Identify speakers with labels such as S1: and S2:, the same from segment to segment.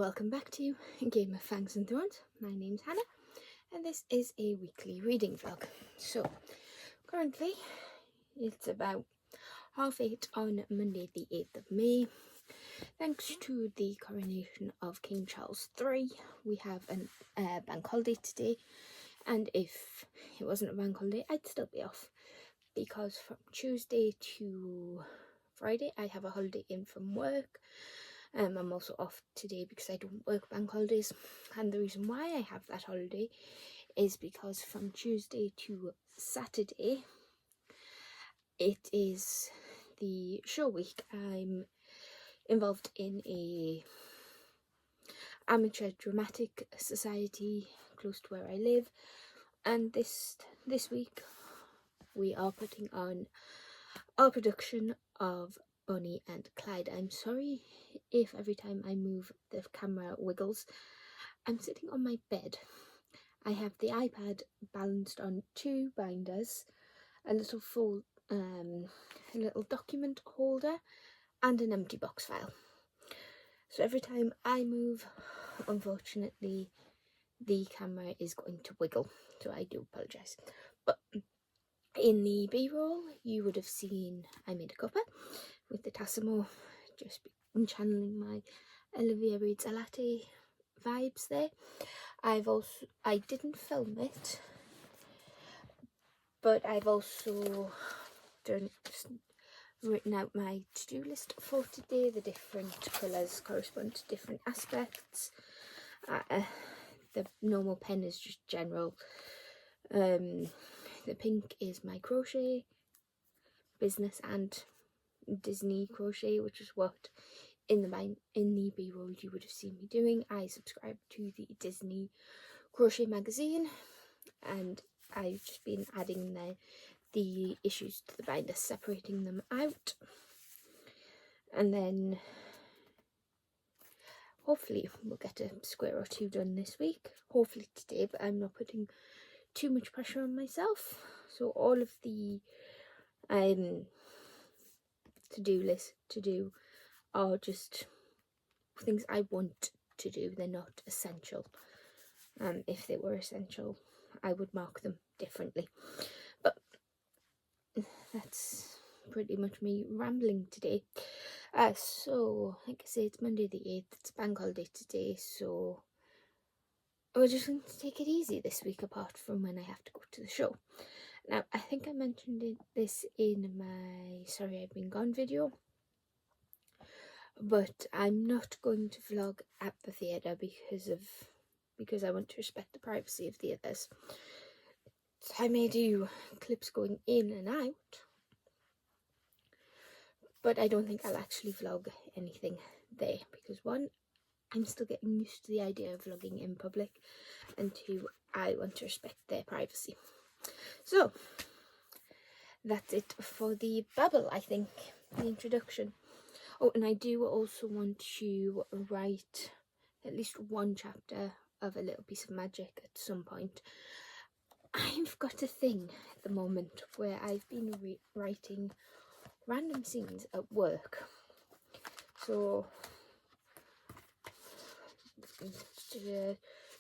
S1: welcome back to Game of Fangs and Thorns. My name's Hannah and this is a weekly reading vlog. So currently it's about 8:30 on Monday the 8th of May. Thanks to the coronation of King Charles III, we have a bank holiday today, and if it wasn't a bank holiday I'd still be off, because from Tuesday to Friday I have a holiday in from work. I'm also off today because I don't work bank holidays, and the reason why I have that holiday is because from Tuesday to Saturday it is the show week. I'm involved in a amateur dramatic society close to where I live, and this week we are putting on our production of Bonnie and Clyde. I'm sorry if every time I move the camera wiggles. I'm sitting on my bed. I have the iPad balanced on two binders, a little a little document holder, and an empty box file. So every time I move, unfortunately, the camera is going to wiggle. So I do apologise. But in the B-roll, you would have seen I made a cuppa with the Tassimo, just channeling my Olivia Reads a Latte vibes there. I didn't film it, but I've also written out my to-do list for today. The different colours correspond to different aspects. The normal pen is just general. The pink is my crochet, business and Disney crochet, which is what in the B-roll you would have seen me doing. I subscribe to the Disney crochet magazine, and I've just been adding the issues to the binder, separating them out, and then hopefully we'll get a square or two done this week, hopefully today, but I'm not putting too much pressure on myself. So all of the to-do list to do are just things I want to do. They're not essential. If they were essential I would mark them differently, but that's pretty much me rambling today. So like I say, it's Monday the 8th, it's bank holiday today, so we're just going to take it easy this week, apart from when I have to go to the show. Now, I think I mentioned this in my Sorry I've Been Gone video, but I'm not going to vlog at the theatre because I want to respect the privacy of the others. So I may do clips going in and out, but I don't think I'll actually vlog anything there, because one, I'm still getting used to the idea of vlogging in public, and two, I want to respect their privacy. So that's it for the babble, I think, the introduction. Oh, and I do also want to write at least one chapter of A Little Piece of Magic at some point. I've got a thing at the moment where I've been writing random scenes at work. So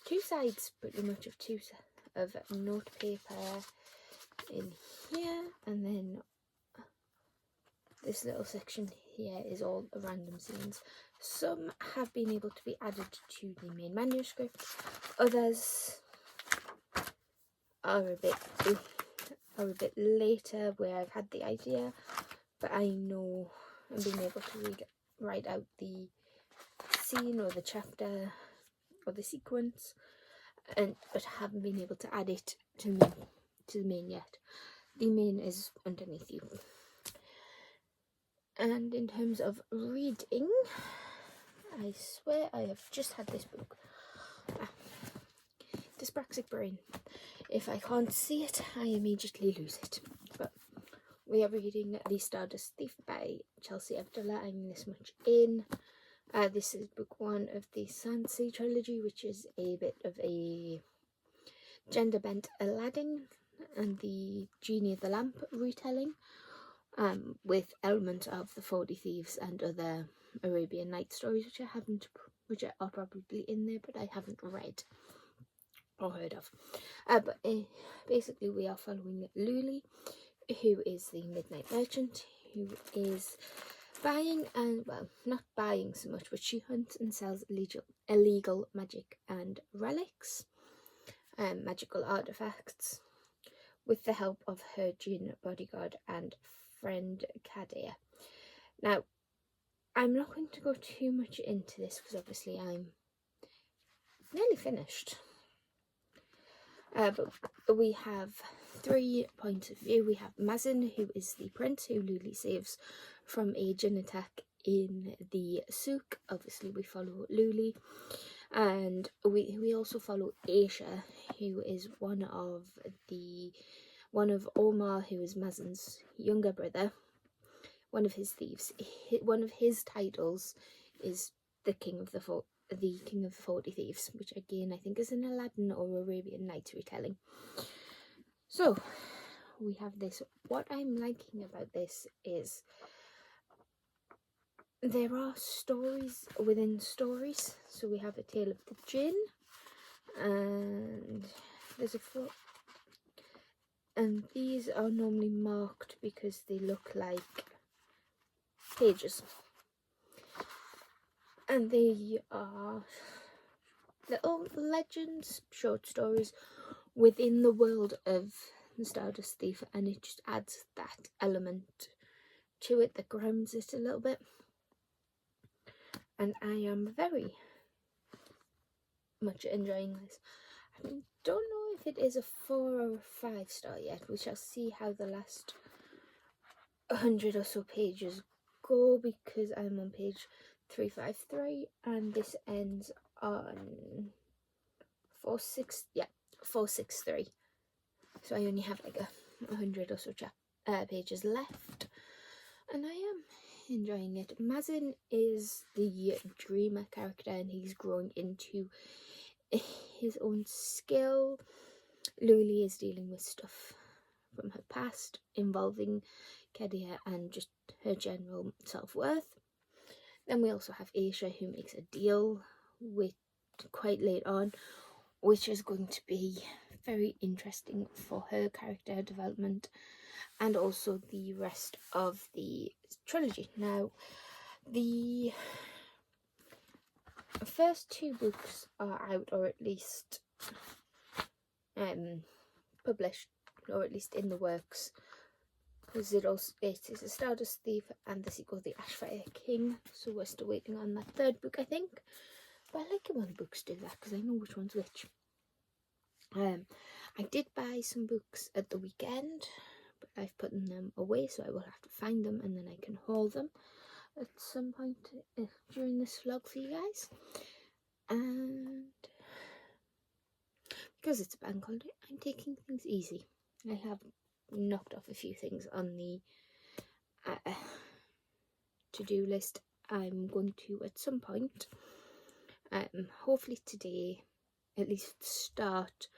S1: two sides pretty much of note paper in here, and then this little section here is all the random scenes. Some have been able to be added to the main manuscript, others are a bit later, where I've had the idea but I know I'm being able to write out the scene or the chapter or the sequence, but haven't been able to add it to the main yet. The main is underneath you. And in terms of reading, I swear I have just had this book. Dyspraxic brain. If I can't see it, I immediately lose it. But we are reading The Stardust Thief by Chelsea Abdullah. I'm this much in. This is book 1 of the Sansi trilogy, which is a bit of a gender-bent Aladdin and the Genie of the Lamp retelling, with elements of the 40 Thieves and other Arabian Nights stories, which I haven't which are probably in there, but I haven't read or heard of. But basically we are following Luli, who is the midnight merchant, who is buying and, well, not buying so much, but she hunts and sells illegal magic and relics, magical artifacts, with the help of her djinn bodyguard and friend Kadir. Now, I'm not going to go too much into this because obviously I'm nearly finished. But we have 3 points of view. We have Mazin, who is the prince who Luli saves from a djinn attack in the souk. Obviously we follow Luli, and we also follow Aisha, who is one of Omar, who is Mazin's younger brother, one of his thieves. One of his titles is the King of the 40 Thieves, which again I think is an Aladdin or Arabian Nights retelling. So we have this. What I'm liking about this is there are stories within stories. So we have a tale of the Jinn, and there's a float, and these are normally marked because they look like pages, and they are little legends, short stories within the world of the Stardust Thief, and it just adds that element to it that grounds it a little bit. And I am very much enjoying this. I don't know if it is a 4 or a 5 star yet. We shall see how the last 100 or so pages go, because I'm on page 353 and this ends on 463. So I only have like 100 or so pages left, and I am enjoying it. Mazin is the dreamer character, and he's growing into his own skill. Luli is dealing with stuff from her past involving Kadir and just her general self-worth. Then we also have Aisha, who makes a deal with quite late on, which is going to be very interesting for her character development and also the rest of the trilogy. Now, the first 2 books are out, or at least published, or at least in the works, because it is a Stardust Thief and the sequel, The Ashfire King. So we're still waiting on that 3rd book, I think. But I like it when books do that because I know which one's which. I did buy some books at the weekend, but I've put them away, so I will have to find them and then I can haul them at some point during this vlog for you guys. And because it's a bank holiday, I'm taking things easy. I have knocked off a few things on the to-do list. I'm going to, at some point, hopefully today, at least start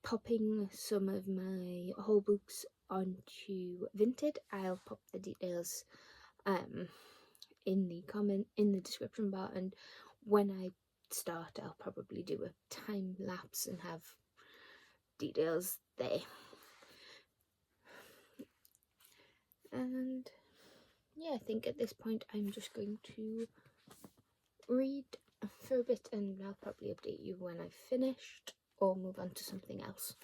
S1: popping some of my whole books onto Vinted. I'll pop the details in the description bar, and when I start I'll probably do a time lapse and have details there. And yeah, I think at this point I'm just going to read for a bit, and I'll probably update you when I've finished or move on to something else.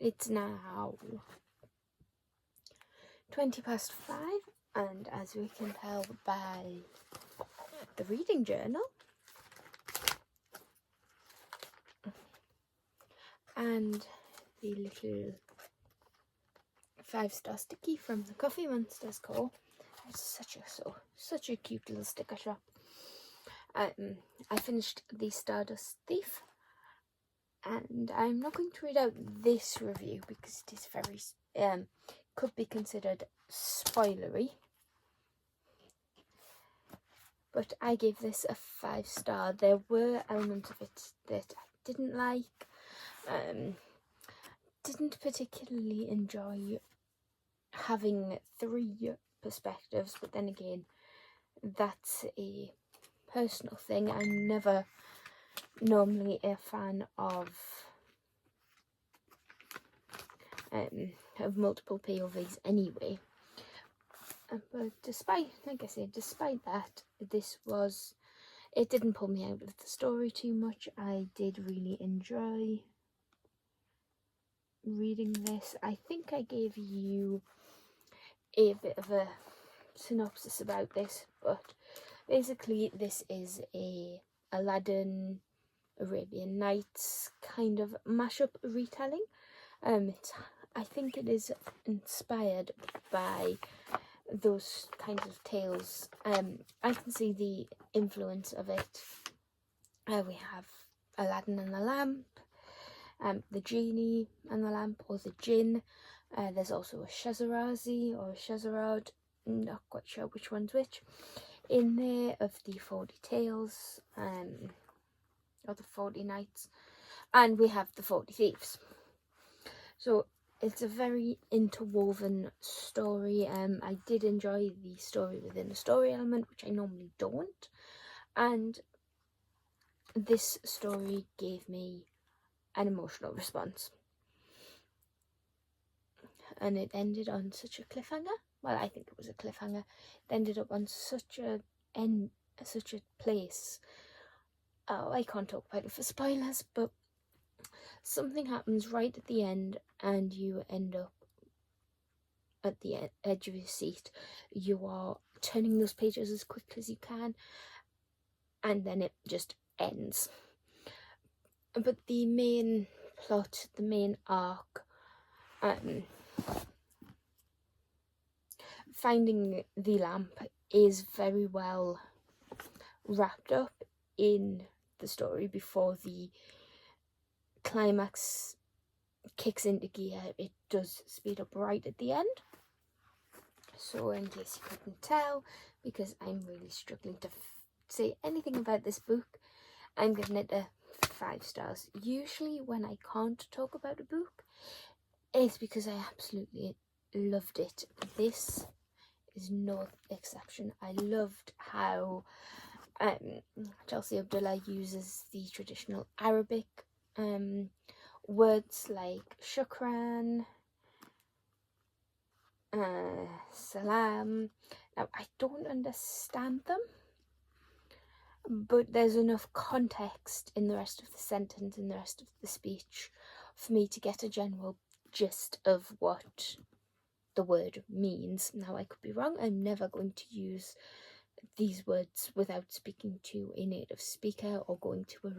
S1: It's now 5:20, and as we can tell by the reading journal and the little 5-star sticky from the Coffee Monsters Co. It's such a cute little sticker shop. I finished the Stardust Thief, and I'm not going to read out this review because it is very could be considered spoilery. but I gave this a 5-star. There were elements of it that I didn't like. Didn't particularly enjoy having 3 perspectives, but then again, that's a personal thing. I'm never normally a fan of multiple POVs anyway. But despite, like I said, despite that, it didn't pull me out of the story too much. I did really enjoy reading this. I think I gave you a bit of a synopsis about this, but basically this is a Aladdin, Arabian Nights kind of mashup retelling. I think it is inspired by those kinds of tales. I can see the influence of it. We have Aladdin and the Lamp, the Genie and the Lamp, or the Jinn. There's also a Shazarazi or a Shazarad, not quite sure which one's which, in there, of the 40 tales, or the 40 nights, and we have the 40 thieves. So it's a very interwoven story. I did enjoy the story within the story element, which I normally don't, and this story gave me an emotional response. And it ended on such a cliffhanger. Well, I think it was a cliffhanger. It ended up on such a place. Oh, I can't talk about it for spoilers, but something happens right at the end, and you end up at the edge of your seat. You are turning those pages as quickly as you can, and then it just ends. But the main plot, the main arc, finding the lamp, is very well wrapped up in the story before the climax kicks into gear. It does speed up right at the end. So in case you couldn't tell, because I'm really struggling to say anything about this book, I'm giving it a 5 stars. Usually when I can't talk about a book, it's because I absolutely loved it. This is no exception. I loved how Chelsea Abdullah uses the traditional Arabic words like shukran, salam. Now, I don't understand them, but there's enough context in the rest of the sentence, in the rest of the speech, for me to get a general gist of what the word means. Now, I could be wrong. I'm never going to use these words without speaking to a native speaker or going to a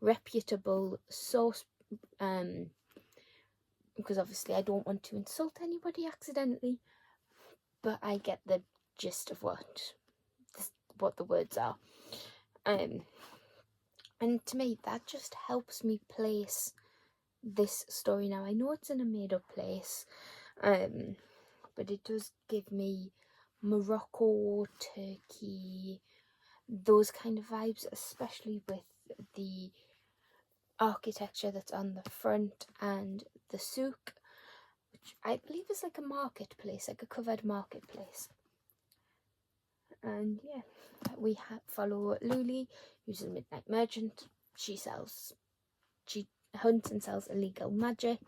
S1: reputable source, because obviously I don't want to insult anybody accidentally, but I get the gist of what the words are, and to me that just helps me place this story. Now, I know it's in a made-up place, but it does give me Morocco, Turkey, those kind of vibes, especially with the architecture that's on the front and the souk, which I believe is like a marketplace, like a covered marketplace. And yeah, we follow Luli, who's a midnight merchant. She hunts and sells illegal magic.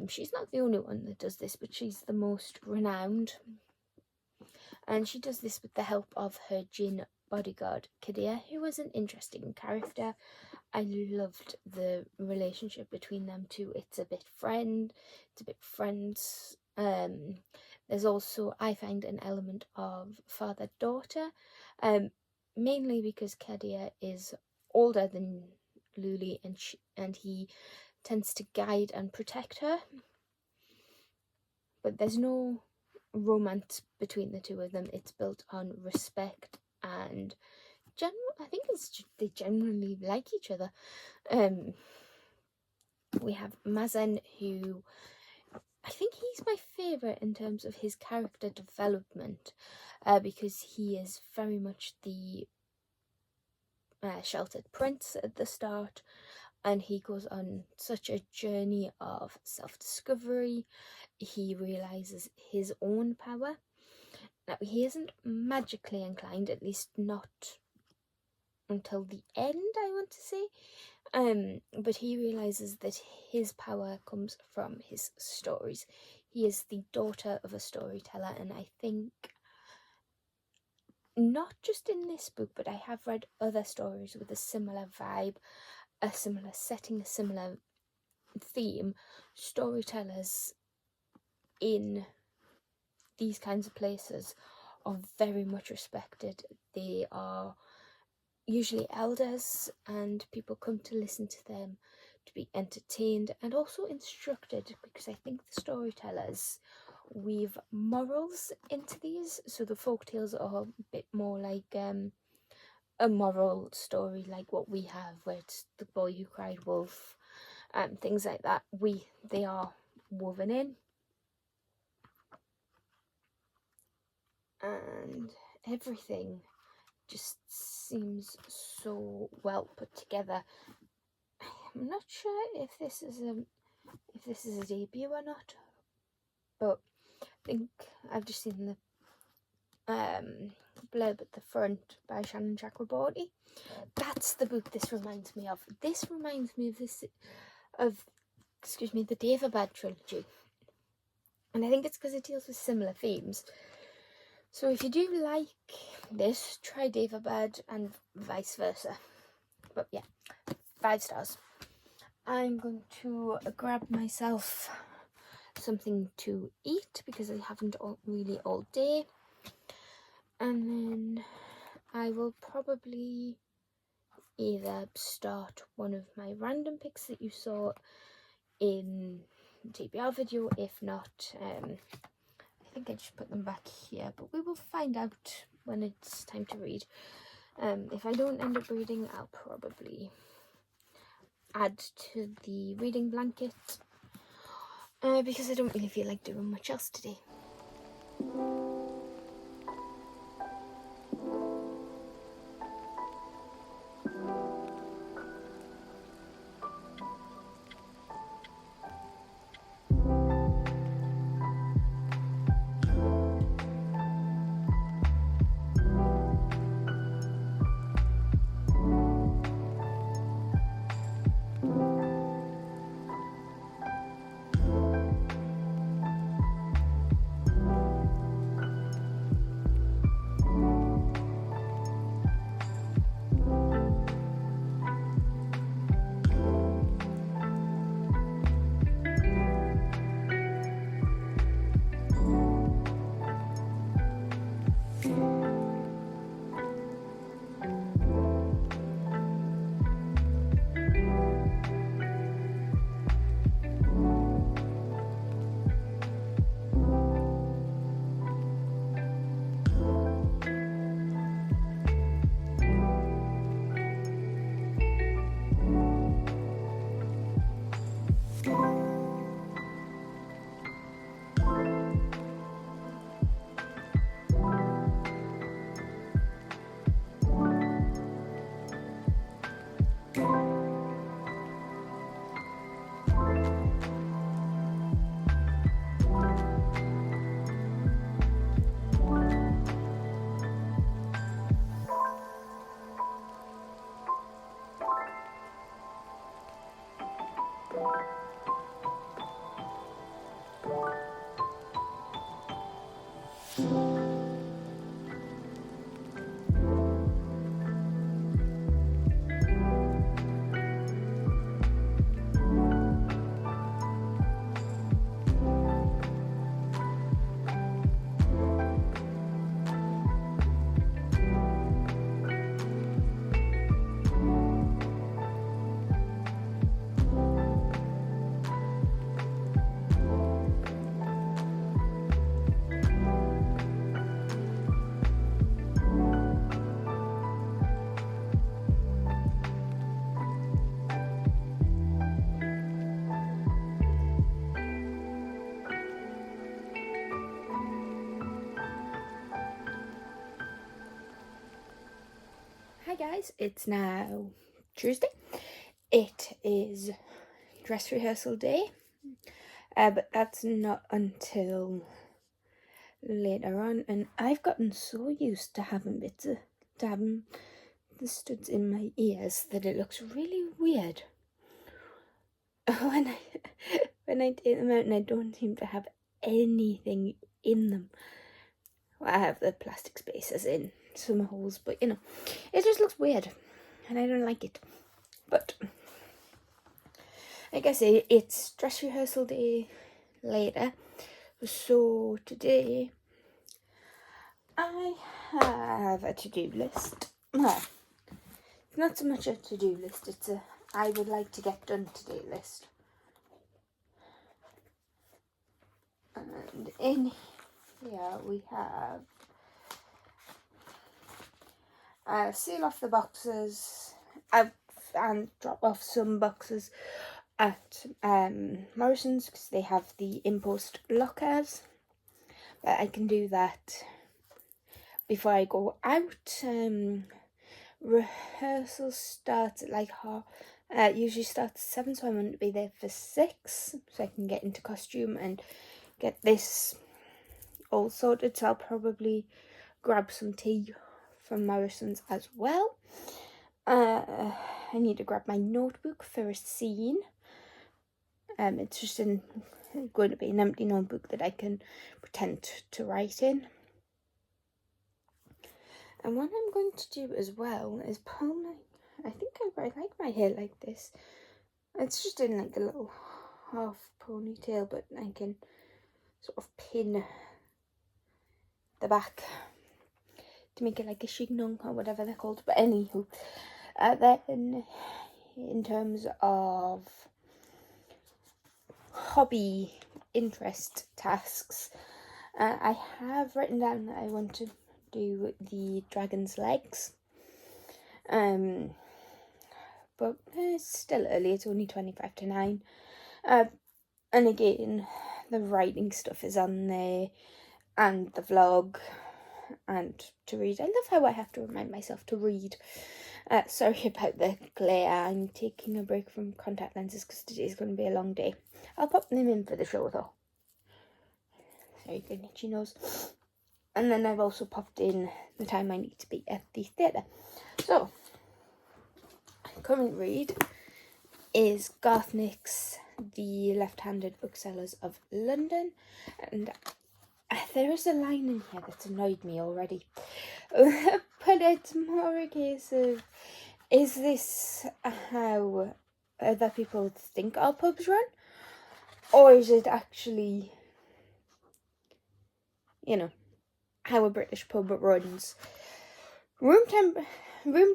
S1: She's not the only one that does this, but she's the most renowned. And she does this with the help of her jinn bodyguard, Kadir, who was an interesting character. I loved the relationship between them two. It's a bit friends. There's also, I find, an element of father-daughter, mainly because Kadir is older than Luli, and he tends to guide and protect her. But there's no romance between the two of them. It's built on respect and I think they generally like each other. We have Mazen, who I think he's my favourite in terms of his character development, because he is very much the sheltered prince at the start, and he goes on such a journey of self-discovery. He realises his own power. Now, he isn't magically inclined, at least not until the end, I want to say. But he realises that his power comes from his stories. He is the daughter of a storyteller, and I think not just in this book, but I have read other stories with a similar vibe, a similar setting, a similar theme. Storytellers in these kinds of places are very much respected. They are usually elders, and people come to listen to them to be entertained and also instructed, because I think the storytellers weave morals into these. So the folktales are a bit more like a moral story, like what we have, where it's the boy who cried wolf, and things like that. They are woven in, and everything just seems so well put together. I'm not sure if this is a debut or not, but I think I've just seen the blurb at the front by Shannon Chakraborty. That's the book this reminds me of. This reminds me of the Daevabad trilogy, and I think it's because it deals with similar themes. So if you do like this, try Daevabad and vice versa. But yeah, 5 stars. I'm going to grab myself something to eat because I haven't really all day, and then I will probably either start one of my random picks that you saw in the TBR video. If not, I think I just put them back here, but we will find out when it's time to read. If I don't end up reading, I'll probably add to the reading blanket, because I don't really feel like doing much else today. guys, it's now Tuesday. It is dress rehearsal day, but that's not until later on, and I've gotten so used to having the studs in my ears that it looks really weird when I take them out and I don't seem to have anything in them. Well, I have the plastic spacers in some holes, but you know, it just looks weird and I don't like it. But like I say, it's dress rehearsal day later, so today I have a to-do list. Well, it's not so much a to-do list, it's a I would like to get done today list. And in here we have seal off the boxes and drop off some boxes at Morrison's because they have the in-post lockers. But I can do that before I go out. Rehearsal starts at like usually starts at 7, so I want to be there for 6 so I can get into costume and get this all sorted. So I'll probably grab some tea from Morrison's as well. I need to grab my notebook for a scene. It's just going to be an empty notebook that I can pretend to write in. And what I'm going to do as well is pull I think I like my hair like this. It's just in like a little half ponytail, but I can sort of pin the back to make it like a chignon or whatever they're called. But anywho, then in terms of hobby interest tasks, I have written down that I want to do the dragon's legs, but it's still early, it's only 25 to 9, and again the writing stuff is on there and the vlog and to read. I love how I have to remind myself to read. Sorry about the glare, I'm taking a break from contact lenses because today's going to be a long day. I'll pop them in for the show though. Very good itchy nose. And then I've also popped in the time I need to be at the theatre. So, current read is Garth Nix, The Left-Handed Booksellers of London. And there is a line in here that's annoyed me already. But it's more a case of, is this how other people think our pubs run? Or is it actually, you know, how a British pub runs? Room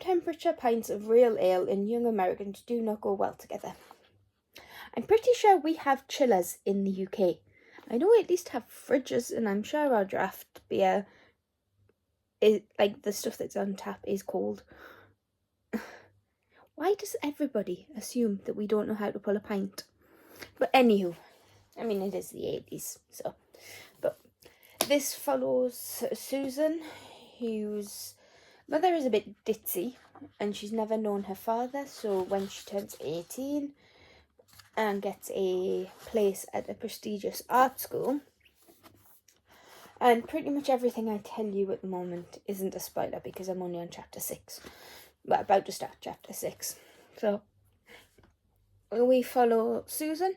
S1: temperature pints of real ale and young Americans do not go well together. I'm pretty sure we have chillers in the UK. I know we at least have fridges, and I'm sure our draft beer is like the stuff that's on tap is cold. Why does everybody assume that we don't know how to pull a pint? But anywho, I mean, it is the 80s, so. But this follows Susan, whose mother is a bit ditzy, and she's never known her father, so when she turns 18 and gets a place at a prestigious art school, and pretty much everything I tell you at the moment isn't a spoiler because I'm only on chapter 6. Well, about to start chapter 6. So, we follow Susan,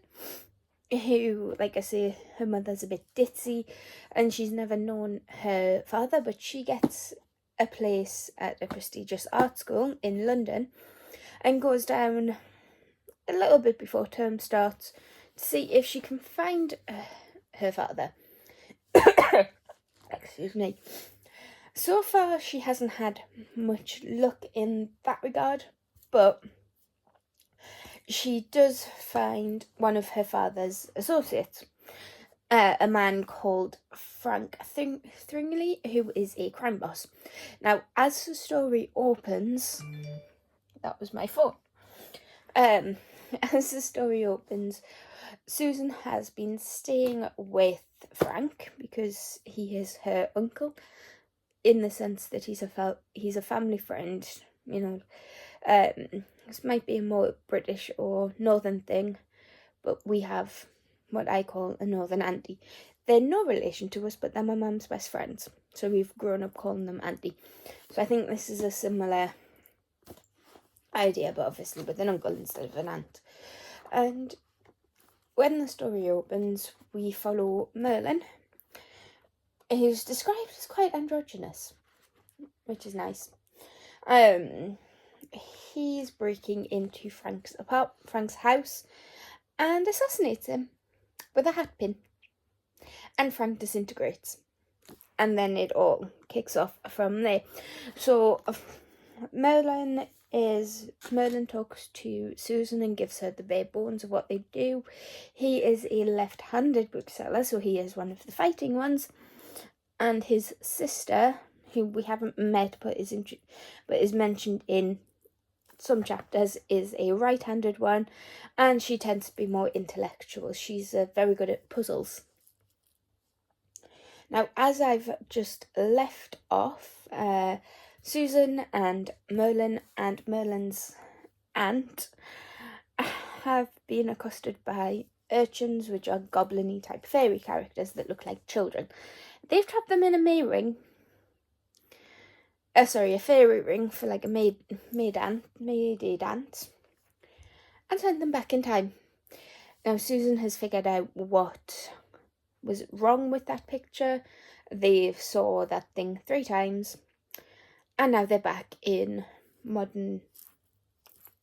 S1: who, like I say, her mother's a bit ditzy, and she's never known her father, but she gets a place at a prestigious art school in London, and goes down a little bit before term starts to see if she can find her father. Excuse me. So far, she hasn't had much luck in that regard, but she does find one of her father's associates, a man called Frank Thringley, who is a crime boss. Now, as the story opens, that was my phone. As the story opens, Susan has been staying with Frank because he is her uncle, in the sense that he's a family friend you know. This might be a more British or northern thing, but we have what I call a northern auntie. They're no relation to us, but they're my mum's best friends, so we've grown up calling them auntie. So I think this is a similar idea, but obviously with an uncle instead of an aunt. And when the story opens, we follow Merlin, who's described as quite androgynous, which is nice. He's breaking into Frank's house and assassinates him with a hat pin, and Frank disintegrates, and then it all kicks off from there. So Merlin talks to Susan and gives her the bare bones of what they do. He is a left-handed bookseller, so he is one of the fighting ones, and his sister, who we haven't met but is mentioned in some chapters, is a right-handed one, and she tends to be more intellectual. She's very good at puzzles. Now, as I've just left off, Susan and Merlin and Merlin's aunt have been accosted by urchins, which are goblin-y type fairy characters that look like children. They've trapped them in a fairy ring for like a maid aunt, and sent them back in time. Now Susan has figured out what was wrong with that picture. They saw that thing 3 times, and now they're back in modern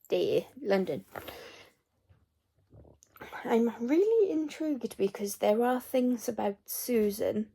S1: day London. I'm really intrigued because there are things about Susan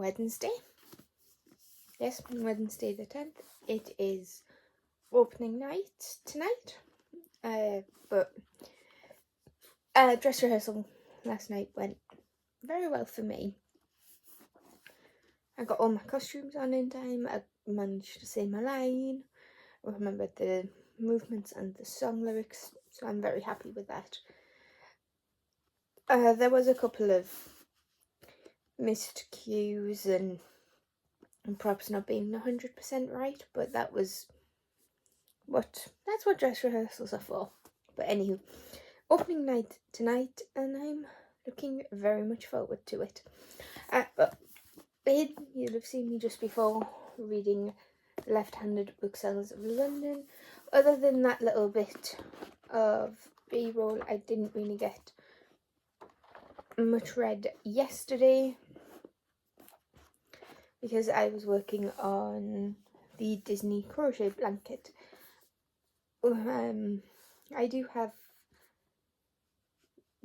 S1: Wednesday. Yes, Wednesday the 10th. It is opening night tonight. But dress rehearsal last night went very well for me. I got all my costumes on in time. I managed to say my line. I remembered the movements and the song lyrics, so I'm very happy with that. There was a couple of missed cues and perhaps not being 100% right, but that's what dress rehearsals are for. But anywho, opening night tonight, and I'm looking very much forward to it. But you'll have seen me just before reading The Left-Handed Booksellers of London. Other than that little bit of B-roll, I didn't really get much read yesterday because I was working on the Disney crochet blanket. I do have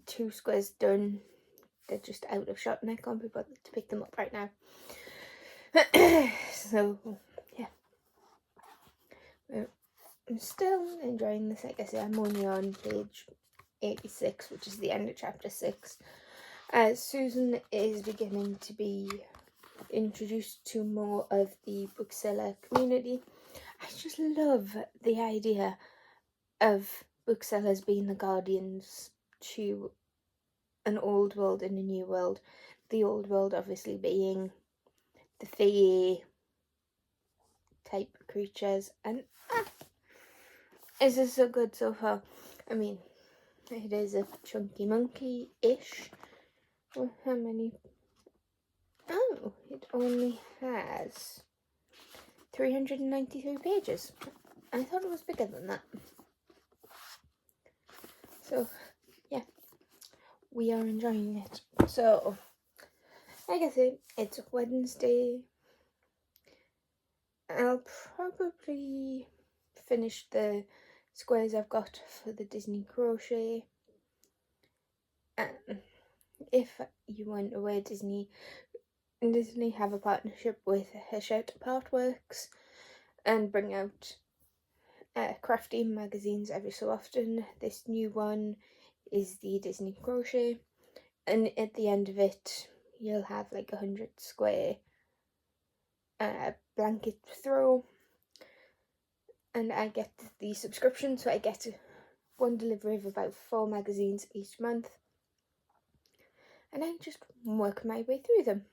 S1: 2 squares done. They're just out of shot and I can't be bothered to pick them up right now. So yeah, I'm still enjoying this. Like I say, I'm only on page 86, which is the end of chapter 6. Susan is beginning to be introduced to more of the bookseller community. I just love the idea of booksellers being the guardians to an old world and a new world. The old world obviously being the fae type creatures, and is this so good so far? I mean, it is a chunky monkey-ish. Well, how many? Oh, it only has 393 pages. I thought it was bigger than that. So, yeah, we are enjoying it. So, like I said, it's Wednesday. I'll probably finish the squares I've got for the Disney crochet. If you weren't aware, Disney have a partnership with Hachette Artworks and bring out crafty magazines every so often. This new one is the Disney crochet, and at the end of it you'll have like 100 square blanket throw, and I get the subscription, so I get one delivery of about 4 magazines each month, and I just work my way through them.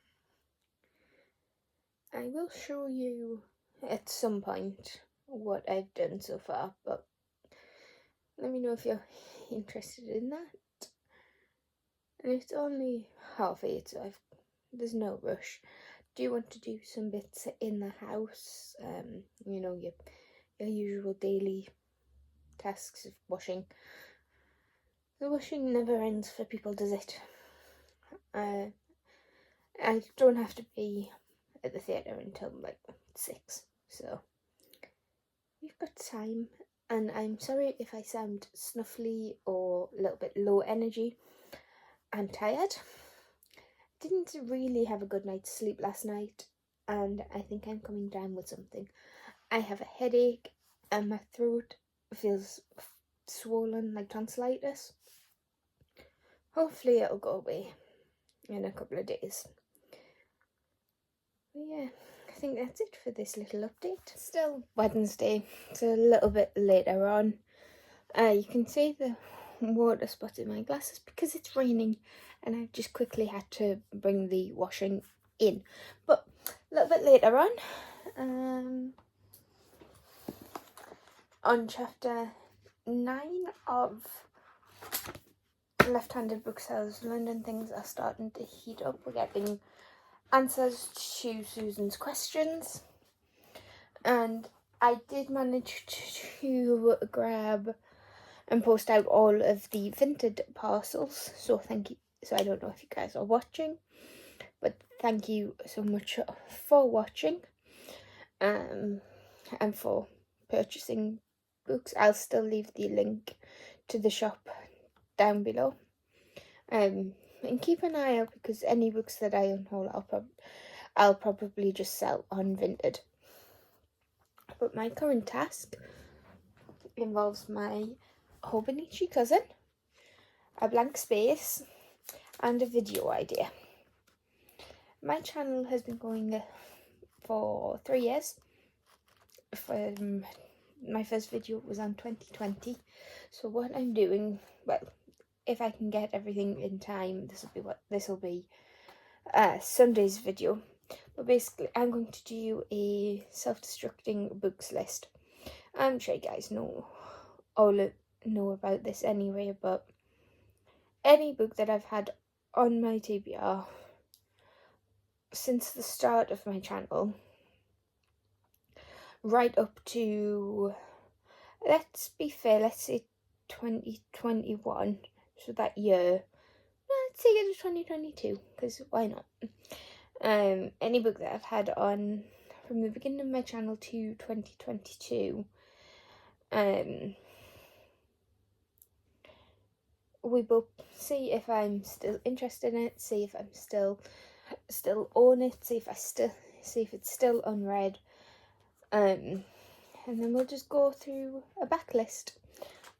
S1: I will show you at some point what I've done so far, but let me know if you're interested in that. And it's only 8:30, so there's no rush. Do you want to do some bits in the house? You know, your usual daily tasks of washing. The washing never ends for people, does it? I don't have to be at the theatre until like 6, so we've got time. And I'm sorry if I sound snuffly or a little bit low energy. I'm tired. Didn't really have a good night's sleep last night, and I think I'm coming down with something. I have a headache and my throat feels swollen like tonsillitis. Hopefully it'll go away in a couple of days. But yeah, I think that's it for this little update. Still Wednesday, so a little bit later on. You can see the water spots in my glasses because it's raining, and I've just quickly had to bring the washing in. But a little bit later on chapter 9 of Left-Handed Booksellers London, things are starting to heat up. We're getting answers to Susan's questions, and I did manage to grab and post out all of the Vinted parcels, so thank you. So I don't know if you guys are watching, but thank you so much for watching and for purchasing books. I'll still leave the link to the shop down below, and keep an eye out because any books that I unhaul I'll probably just sell on Vinted. But my current task involves my Hobonichi cousin, a blank space, and a video idea. My channel has been going for 3 years. My first video was on 2020. So what I'm doing, well, if I can get everything in time, this will be Sunday's video. But basically, I'm going to do a self-destructing books list. I'm sure you guys know about this anyway, but any book that I've had on my TBR since the start of my channel, right up to, let's be fair, let's say 2021, so that year, let's say it was 2022, because why not? Any book that I've had on from the beginning of my channel to 2022, we both see if I'm still interested in it, see if I'm still own it, see if it's still unread, and then we'll just go through a backlist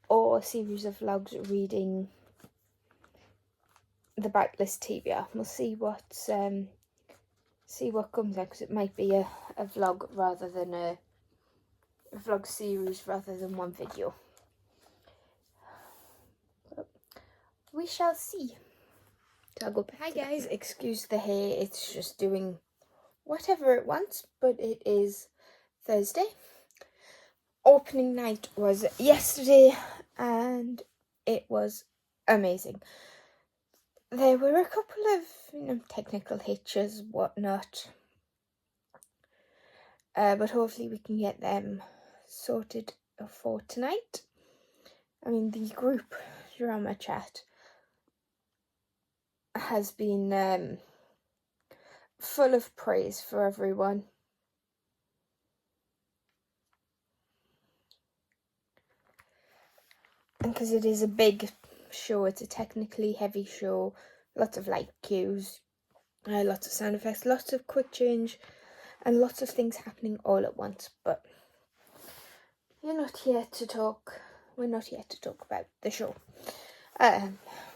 S1: or a series of vlogs reading the backlist TBR. We'll see what comes out, because it might be a vlog rather than a vlog series rather than one video. But we shall see. So I'll go back. Hi guys, excuse the hair, it's just doing whatever it wants, but it is Thursday. Opening night was yesterday and it was amazing. There were a couple of technical hitches, whatnot, but hopefully we can get them sorted for tonight. I mean, the group drama chat has been full of praise for everyone. And because it is a big show, it's a technically heavy show, lots of light cues, lots of sound effects, lots of quick change, and lots of things happening all at once. But we're not here to talk about the show.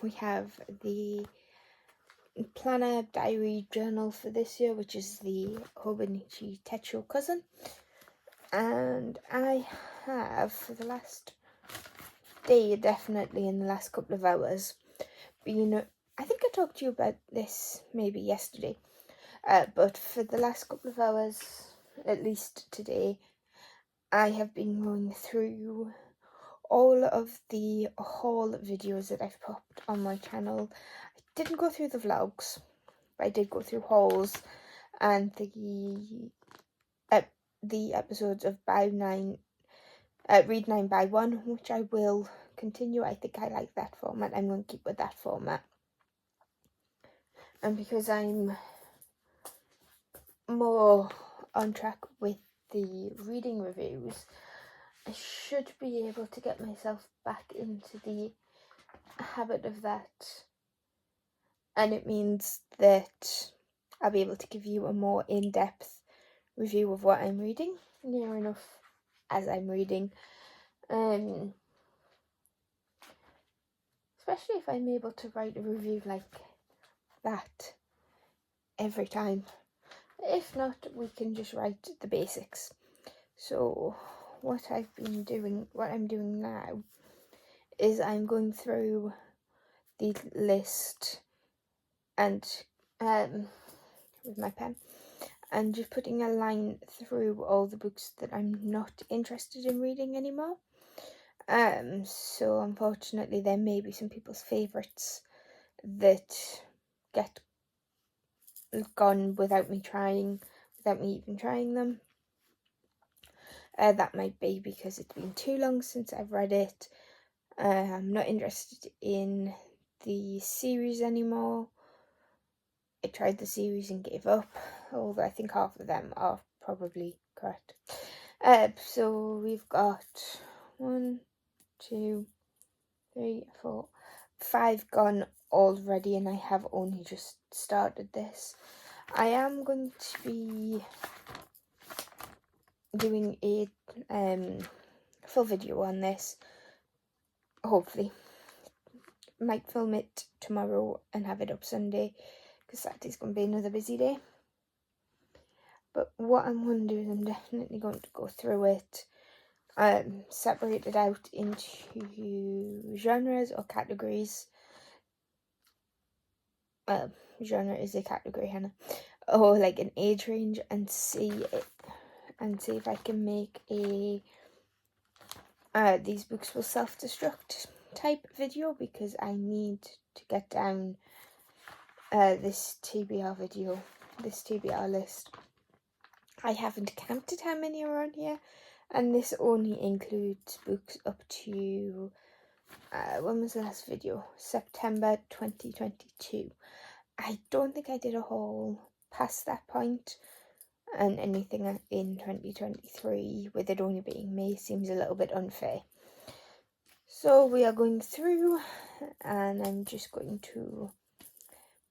S1: We have the planner, diary, journal for this year, which is the Hobonichi Techo cousin, and I have, for the last day, definitely in the last couple of hours, been, I think I talked to you about this maybe yesterday, but for the last couple of hours, at least today, I have been going through all of the haul videos that I've popped on my channel. I didn't go through the vlogs, but I did go through hauls and the episodes of Read 9 by 1, which I will continue. I think I like that format. I'm going to keep with that format. And because I'm more on track with the reading reviews, I should be able to get myself back into the habit of that. And it means that I'll be able to give you a more in-depth review of what I'm reading, near enough as I'm reading. Especially if I'm able to write a review like that every time. If not, we can just write the basics. So what I'm doing now is I'm going through the list and with my pen and just putting a line through all the books that I'm not interested in reading anymore. So unfortunately there may be some people's favourites that get gone without me even trying them. That might be because it's been too long since I've read it. I'm not interested in the series anymore. I tried the series and gave up, although I think half of them are probably correct. So we've got 1, 2, 3, 4, 5 gone already, and I have only just started this. I am going to be doing a full video on this, hopefully. Might film it tomorrow and have it up Sunday, because Saturday's going to be another busy day. But what I'm going to do is I'm definitely going to go through it, separate it out into genres or categories. Well, genre is a category, Hannah. Or like an age range, and see if I can make a these books will self-destruct type video, because I need to get down this TBR list. I haven't counted how many are on here, and this only includes books up to when was the last video? September 2022. I don't think I did a haul past that point, and anything in 2023 with it only being May seems a little bit unfair. So we are going through, and I'm just going to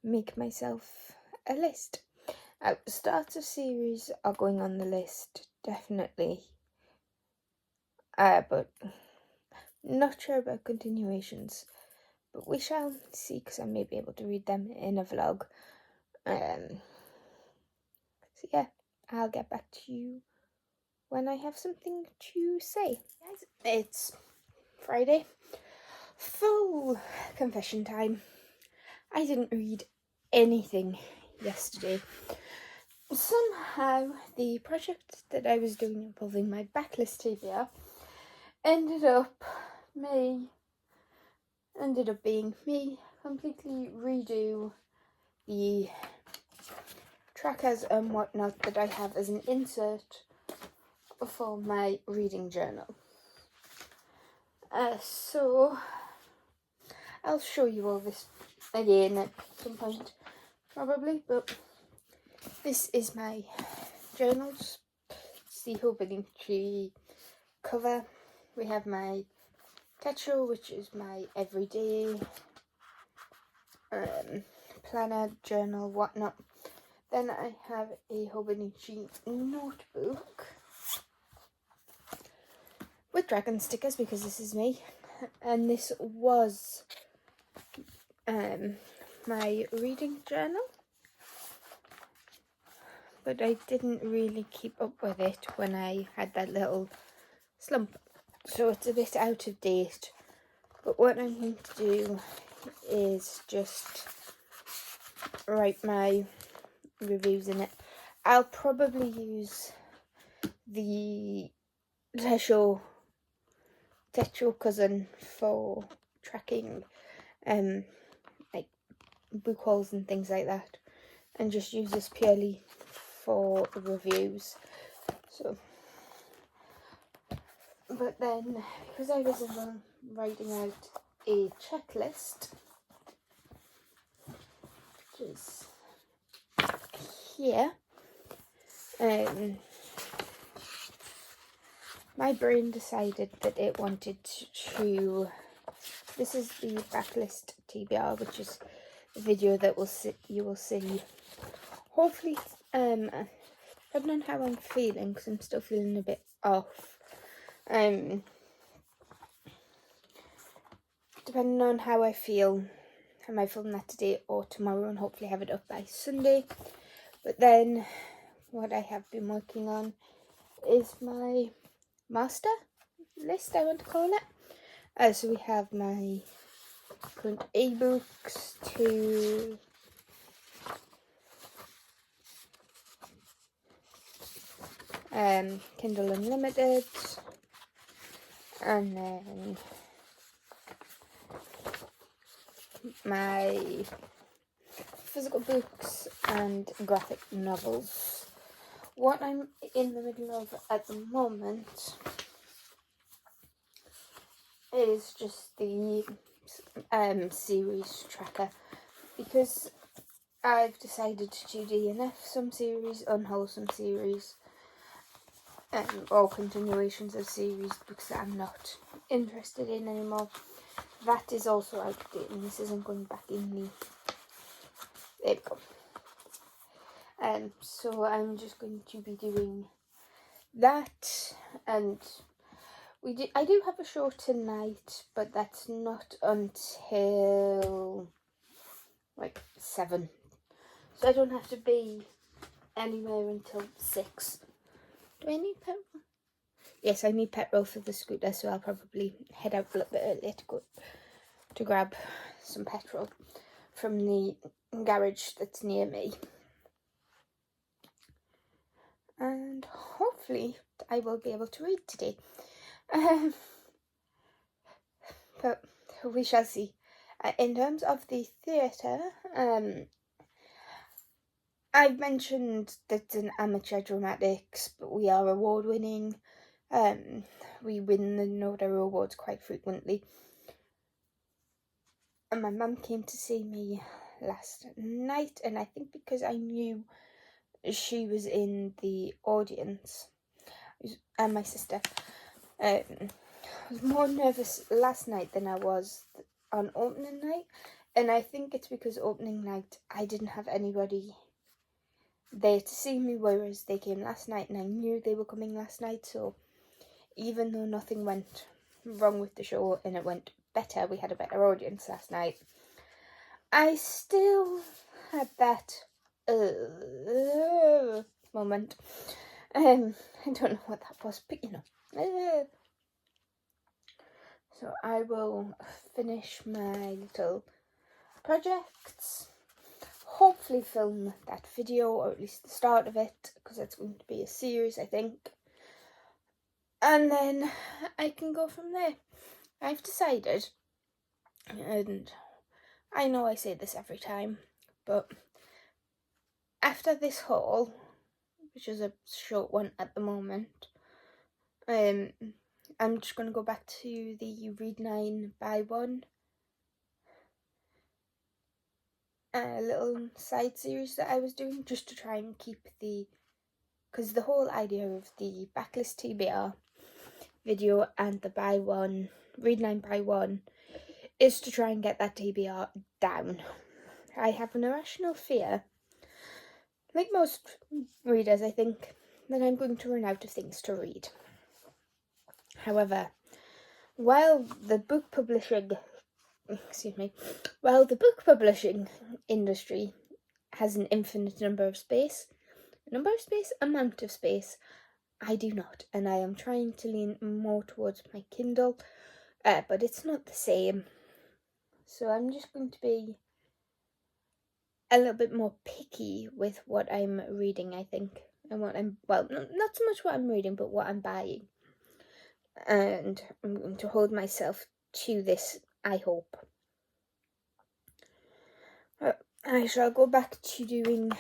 S1: make myself a list. Starts of series are going on the list, definitely. But not sure about continuations. But we shall see, because I may be able to read them in a vlog. So yeah, I'll get back to you when I have something to say. Guys, it's Friday. Full confession time. I didn't read anything yesterday. Somehow the project that I was doing involving my backlist TBR ended up being me completely redo the trackers and whatnot that I have as an insert for my reading journal. So I'll show you all this again at some point, probably, but this is my journals. It's the Hobonichi cover. We have my Techo, which is my everyday planner, journal, whatnot. Then I have a Hobonichi notebook with dragon stickers, because this is me, and this was my reading journal, but I didn't really keep up with it when I had that little slump, so it's a bit out of date. But what I'm going to do is just write my reviews in it. I'll probably use the Techo cousin for tracking like book hauls and things like that, and just use this purely for reviews. So, but then, because I was writing out a checklist, which is here, my brain decided that it wanted to. This is the backlist TBR, which is a video that you will see. Hopefully, depending on how I'm feeling, because I'm still feeling a bit off. Depending on how I feel, I might film that today or tomorrow, and hopefully have it up by Sunday. But then, what I have been working on is my master list, I want to call it. So we have my current ebooks to Kindle Unlimited, and then my physical books and graphic novels. What I'm in the middle of at the moment is just the series tracker, because I've decided to DNF some series, unwholesome series, or continuations of series, books that I'm not interested in anymore. That is also out of date, and this isn't going back in the... There we go. So I'm just going to be doing that, and I do have a show tonight, but that's not until like 7, so I don't have to be anywhere until 6. Do I need petrol? Yes, I need petrol for the scooter, so I'll probably head out a little bit earlier to grab some petrol from the garage that's near me. And hopefully I will be able to read today. But we shall see. In terms of the theatre, I've mentioned that it's an amateur dramatics, but we are award winning. We win the NODA awards quite frequently. And my mum came to see me last night, and I think because I knew she was in the audience, and my sister, I was more nervous last night than I was on opening night. And I think it's because opening night I didn't have anybody there to see me, whereas they came last night and I knew they were coming last night. So even though nothing went wrong with the show and it went better, we had a better audience last night, I still had that moment. I don't know what that was, but you know. So I will finish my little projects, hopefully film that video, or at least the start of it, because it's going to be a series, I think. And then I can go from there. I've decided, and I know I say this every time, but after this haul, which is a short one at the moment, I'm just going to go back to the Read 9 Buy 1 little side series that I was doing, just to try and keep because the whole idea of the backlist TBR video and the Read 9 Buy 1 is to try and get that TBR down. I have an irrational fear, like most readers I think, that I'm going to run out of things to read. However, while the book publishing industry has an infinite amount of space, I do not, and I am trying to lean more towards my Kindle, but it's not the same. So I'm just going to be a little bit more picky with what I'm reading, I think, and not so much what I'm reading, but what I'm buying. And I'm going to hold myself to this, I hope. I shall go back to doing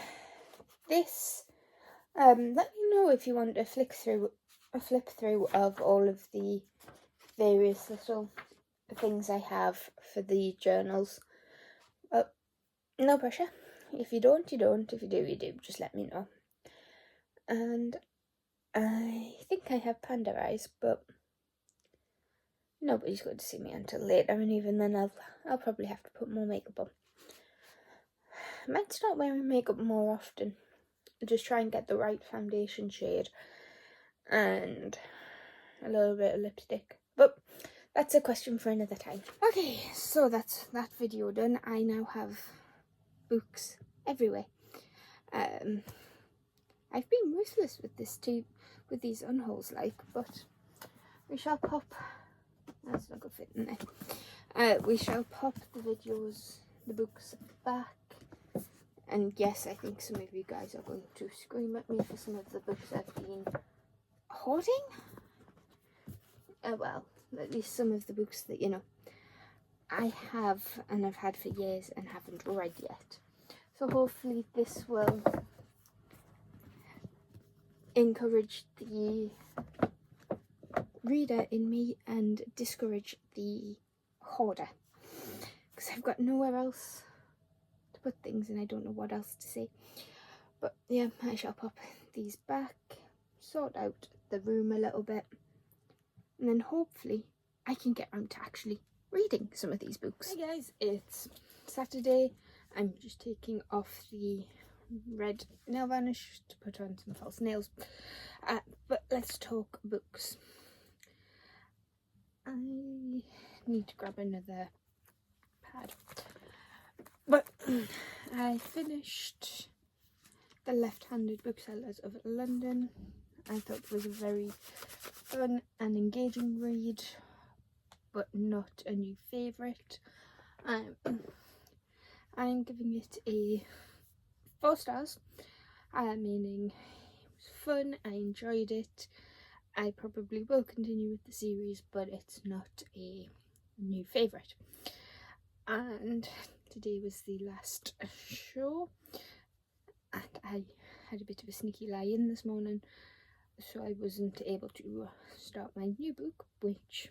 S1: this. Let me know if you want a flip through of all of the various little things I have for the journals. No pressure. If you don't, you don't. If you do, you do. Just let me know. And I think I have panda eyes, but nobody's going to see me until later, and even then I'll probably have to put more makeup on. I might start wearing makeup more often. Just try and get the right foundation shade and a little bit of lipstick. But that's a question for another time. Okay, so that's that video done. I now have books everywhere. I've been ruthless with this too, with these unholes, but we shall pop. That's not gonna fit in there. We shall pop the books back. And yes, I think some of you guys are going to scream at me for some of the books I've been hoarding. Well, at least some of the books that, I have and I've had for years and haven't read yet. So hopefully this will encourage the reader in me and discourage the hoarder. Because I've got nowhere else to put things and I don't know what else to say. But yeah, I shall pop these back, sort out the room a little bit, and then hopefully I can get around to actually reading some of these books. Hey guys, it's Saturday. I'm just taking off the red nail varnish to put on some false nails. But let's talk books. I need to grab another pad. But I finished The Left-Handed Booksellers of London. I thought it was a very fun and engaging read, but not a new favourite. I'm giving it a 4 stars, meaning it was fun, I enjoyed it. I probably will continue with the series, but it's not a new favourite. And today was the last show, and I had a bit of a sneaky lie in this morning, so I wasn't able to start my new book, which,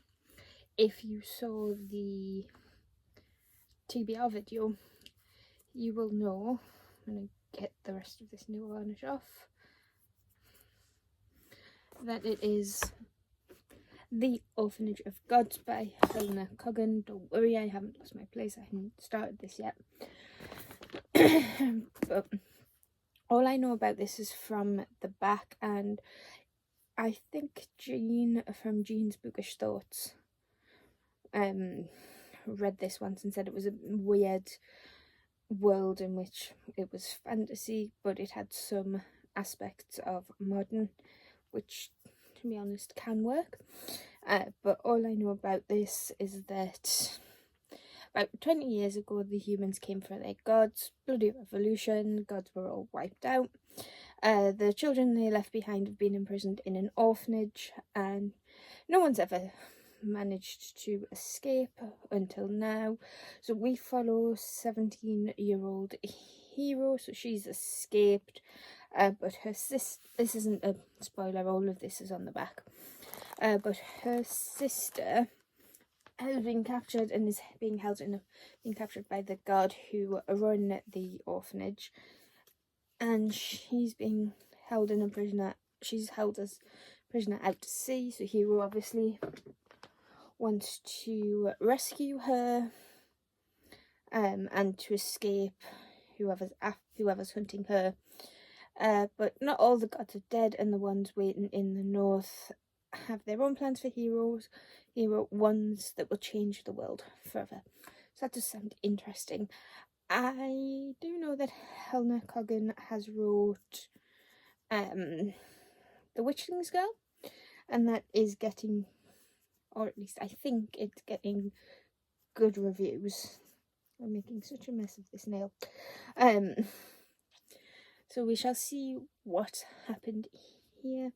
S1: if you saw the TBR video, you will know. I'm going to get the rest of this nail varnish off, that it is The Orphanage of Gods by Helena Coggan. Don't worry, I haven't lost my place, I haven't started this yet. But all I know about this is from the back, and I think Jean from Jean's Bookish Thoughts read this once and said it was a weird world in which it was fantasy, but it had some aspects of modern, which, to be honest, can work. But all I know about this is that about 20 years ago the humans came for their gods, bloody revolution, gods were all wiped out. The children they left behind have been imprisoned in an orphanage, and no one's ever managed to escape until now. So we follow 17-year-old hero. So she's escaped, but her sister, this isn't a spoiler, all of this is on the back, but her sister has been captured and is being captured by the guard who run the orphanage, and she's being held in a prisoner. She's held as prisoner out to sea. So hero obviously wants to rescue her, and to escape whoever's hunting her. But not all the gods are dead, and the ones waiting in the north have their own plans for hero ones that will change the world forever. So that does sound interesting. I do know that Helena Coggan has wrote The Witchlings Girl, and that is getting, or at least I think it's getting, good reviews. I'm making such a mess of this nail. So we shall see what happened here.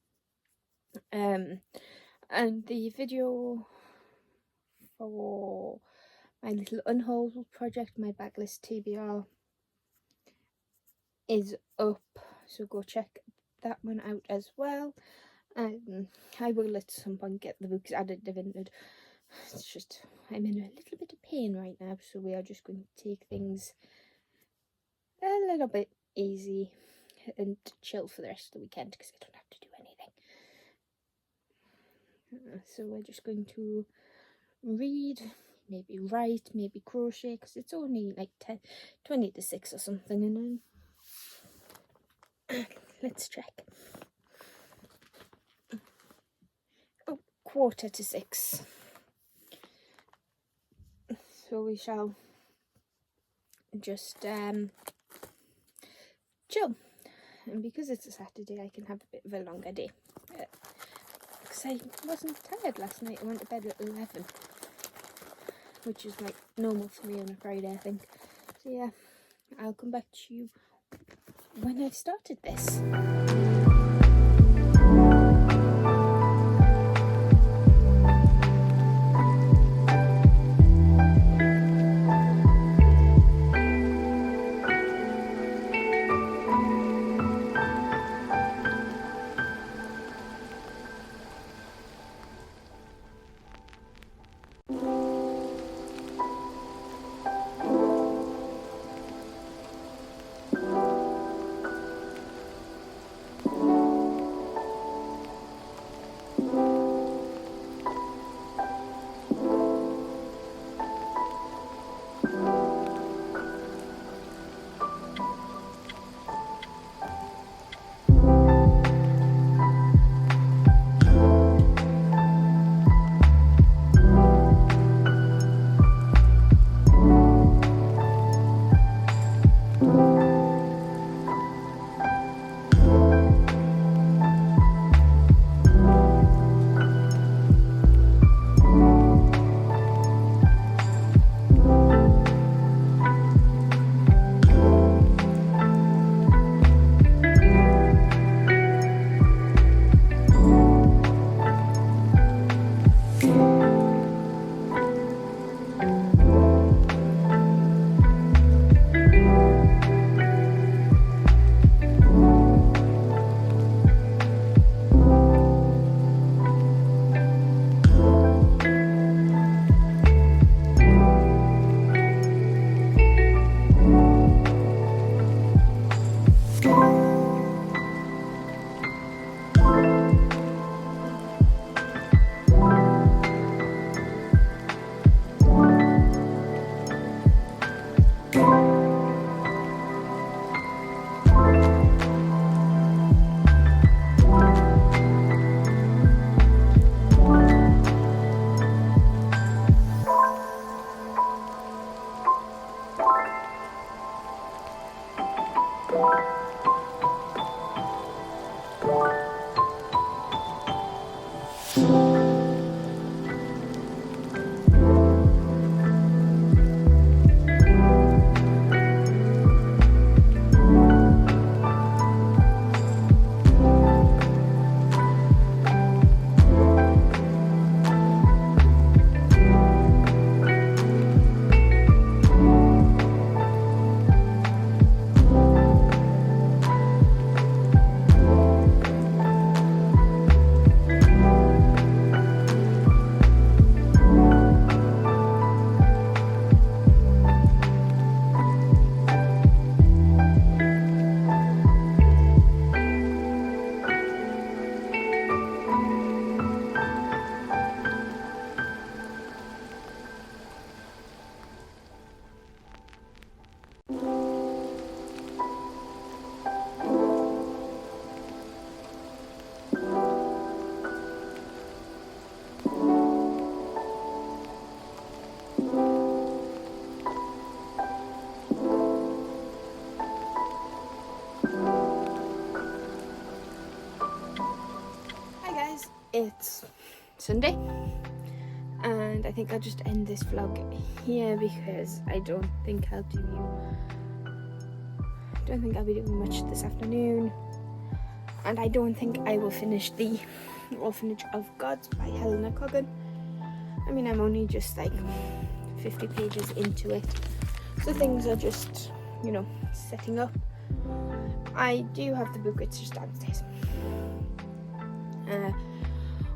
S1: And the video for my little unhaul project, my backlist TBR, is up, so go check that one out as well. I will at some point get the books added to Vinted. It's just, I'm in a little bit of pain right now, so we are just going to take things a little bit easy and chill for the rest of the weekend, because I don't have to do anything. So we're just going to read, maybe write, maybe crochet, because it's only like 20 to 6 or something, and then let's check. Oh, 5:45. So we shall just chill, and because it's a Saturday I can have a bit of a longer day, because I wasn't tired last night. I went to bed at 11, which is like normal for me on a Friday, I think. So yeah, I'll come back to you when I've started this. it's Sunday, and I think I'll just end this vlog here because I don't think I'll be doing much this afternoon, and I don't think I will finish the Orphanage of Gods by Helena Coggan. I mean, I'm only just like 50 pages into it, so things are just, you know, setting up. I do have the book, it's just downstairs.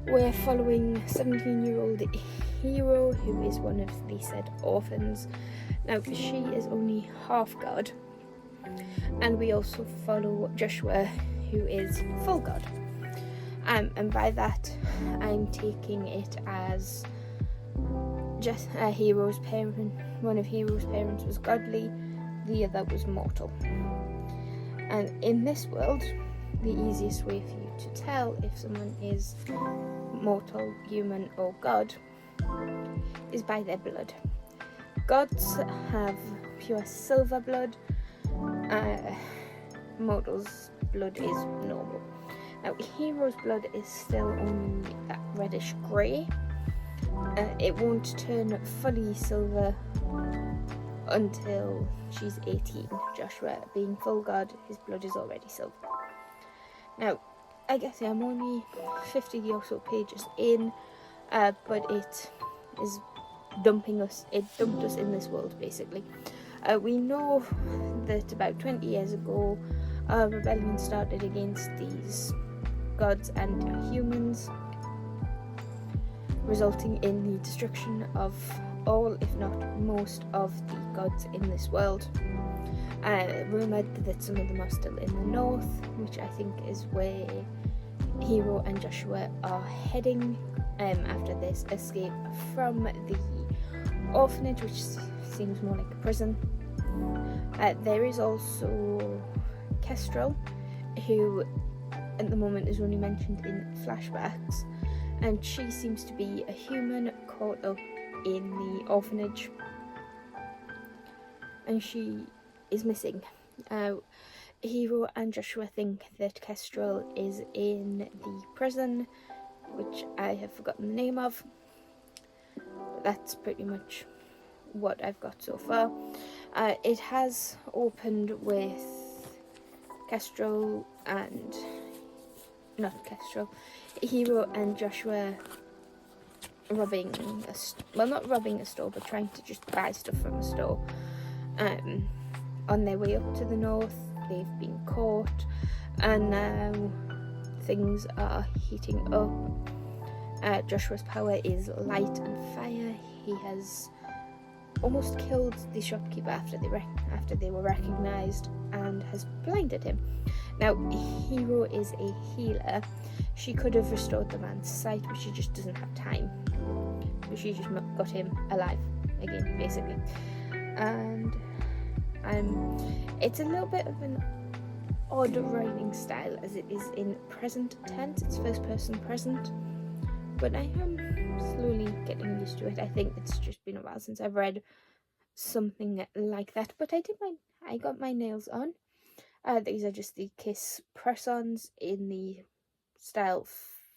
S1: We're following 17-year-old Hero, who is one of the said orphans. Now, she is only half god, and we also follow Joshua, who is full god. And by that, I'm taking it as just Hero's parent. One of Hero's parents was godly, the other was mortal. And in this world, the easiest way for you to tell if someone is mortal, human, or god is by their blood. Gods have pure silver blood. Mortal's blood is normal. Now, Hero's blood is still only that reddish grey. It won't turn fully silver until she's 18. Joshua, being full god, his blood is already silver. Now, I guess I'm only 50 or so pages in, but it is dumping us. It dumped us in this world, basically. We know that about 20 years ago, a rebellion started against these gods and humans, resulting in the destruction of all, if not most, of the gods in this world. Rumoured that some of them are still in the north, which I think is where Hero and Joshua are heading after this escape from the orphanage, which seems more like a prison. There is also Kestrel, who at the moment is only mentioned in flashbacks, and she seems to be a human caught up in the orphanage, and she is missing. Hero and Joshua think that Kestrel is in the prison, which I have forgotten the name of. That's pretty much what I've got so far. It has opened with Kestrel and Hero and Joshua robbing not robbing a store, but trying to just buy stuff from a store. On their way up to the north, they've been caught, and now things are heating up. Joshua's power is light and fire. He has almost killed the shopkeeper after they were recognised, and has blinded him. Now, Hero is a healer. She could have restored the man's sight, but she just doesn't have time. So she just got him alive again, basically. And it's a little bit of an odd writing style, as it is in present tense. It's first person present, but I am slowly getting used to it. I think it's just been a while since I've read something like that, but I got my nails on. These are just the Kiss press-ons in the style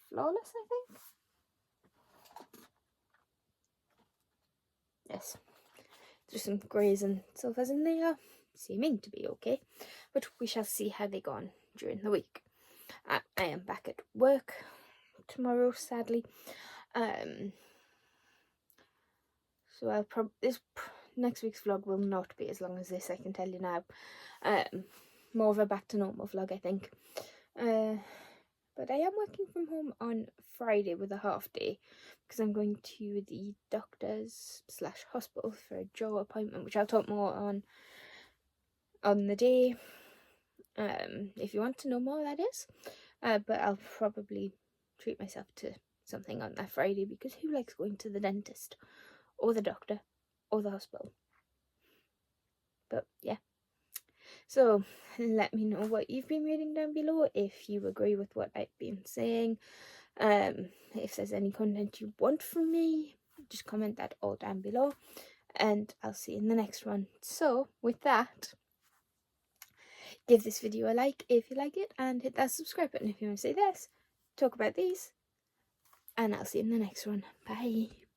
S1: Flawless, I think. Yes, there's some greys and silvers in there, seeming to be okay, but we shall see how they go on during the week. I am back at work tomorrow, sadly. So I'll this next week's vlog will not be as long as this, I can tell you now. More of a back to normal vlog, I think. But I am working from home on Friday with a half day, because I'm going to the doctor's / hospital for a jaw appointment, which I'll talk more on the day, if you want to know more, that is. But I'll probably treat myself to something on that Friday, because who likes going to the dentist or the doctor or the hospital? But yeah, so let me know what you've been reading down below, if you agree with what I've been saying. If there's any content you want from me, just comment that all down below, and I'll see you in the next one. So with that, give this video a like if you like it, and hit that subscribe button if you want to see this, talk about these, and I'll see you in the next one. Bye.